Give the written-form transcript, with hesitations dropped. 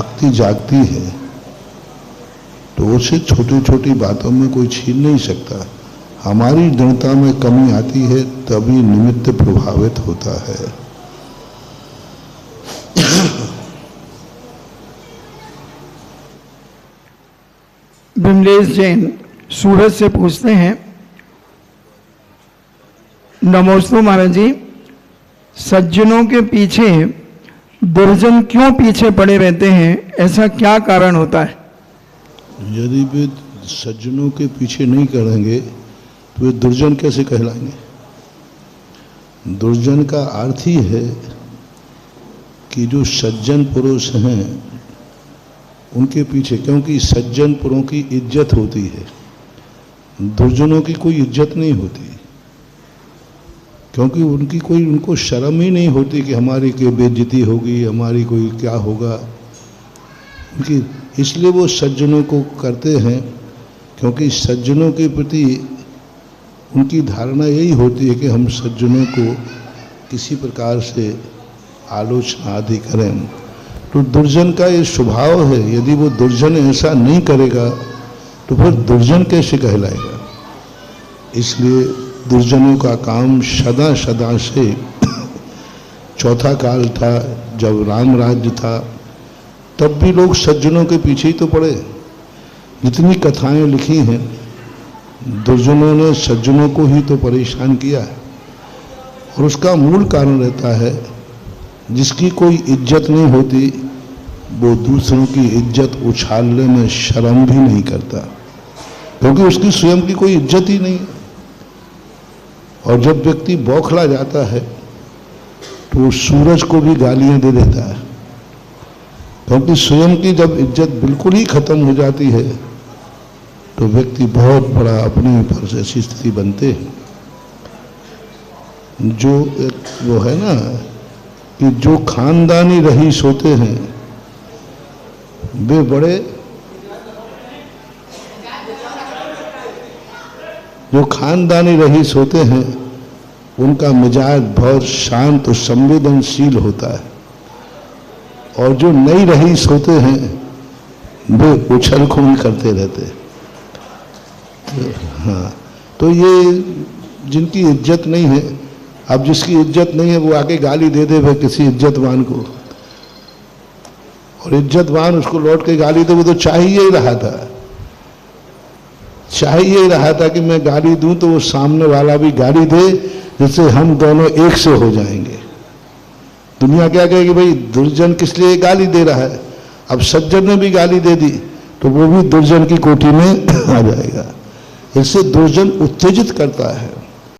भक्ति जागती है तो उसे छोटी छोटी बातों में कोई छीन नहीं सकता। हमारी दृढ़ता में कमी आती है तभी निमित्त प्रभावित होता है। विमलेश जैन सूरत से पूछते हैं, नमोस्तु महाराज जी, सज्जनों के पीछे दुर्जन क्यों पीछे पड़े रहते हैं, ऐसा क्या कारण होता है? यदि वे सज्जनों के पीछे नहीं करेंगे तो वे दुर्जन कैसे कहलाएंगे? दुर्जन का अर्थ ही है कि जो सज्जन पुरुष हैं उनके पीछे, क्योंकि सज्जन पुरुषों की इज्जत होती है, दुर्जनों की कोई इज्जत नहीं होती, क्योंकि उनकी कोई, उनको शर्म ही नहीं होती कि हमारी कोई बेइज्जती होगी, हमारी कोई क्या होगा उनकी। इसलिए वो सज्जनों को करते हैं, क्योंकि सज्जनों के प्रति उनकी धारणा यही होती है कि हम सज्जनों को किसी प्रकार से आलोचना आदि करें। तो दुर्जन का ये स्वभाव है, यदि वो दुर्जन ऐसा नहीं करेगा तो फिर दुर्जन कैसे कहलाएगा? इसलिए दुर्जनों का काम सदा सदा से चौथा काल था, जब राम राज्य था, तब भी लोग सज्जनों के पीछे ही तो पड़े। जितनी कथाएं लिखी हैं, दुर्जनों ने सज्जनों को ही तो परेशान किया है। और उसका मूल कारण रहता है, जिसकी कोई इज्जत नहीं होती वो दूसरों की इज्जत उछालने में शर्म भी नहीं करता, क्योंकि उसकी स्वयं की कोई इज्जत ही नहीं है। और जब व्यक्ति बौखला जाता है तो वो सूरज को भी गालियां दे देता है, क्योंकि स्वयं की जब इज्जत बिल्कुल ही खत्म हो जाती है तो व्यक्ति बहुत बड़ा अपने ऊपर से ऐसी स्थिति बनते हैं। जो वो है ना कि जो खानदानी रईस होते हैं वे बड़े, जो खानदानी रईस होते हैं उनका मिजाज बहुत शांत और संवेदनशील होता है, और जो नई रईस होते हैं वे उछल खून करते रहते हैं। हाँ, तो ये जिनकी इज्जत नहीं है, अब जिसकी इज्जत नहीं है वो आके गाली दे दे भाई किसी इज्जतवान को, और इज्जतवान उसको लौट के गाली दे, वो तो चाहिए ही रहा था, चाहिए ही रहा था कि मैं गाली दूं तो वो सामने वाला भी गाली दे, जिससे हम दोनों एक से हो जाएंगे। दुनिया क्या कहेगी, भाई दुर्जन किस लिए गाली दे रहा है? अब सज्जन ने भी गाली दे दी तो वो भी दुर्जन की कोटि में आ जाएगा। इससे दुर्जन उत्तेजित करता है।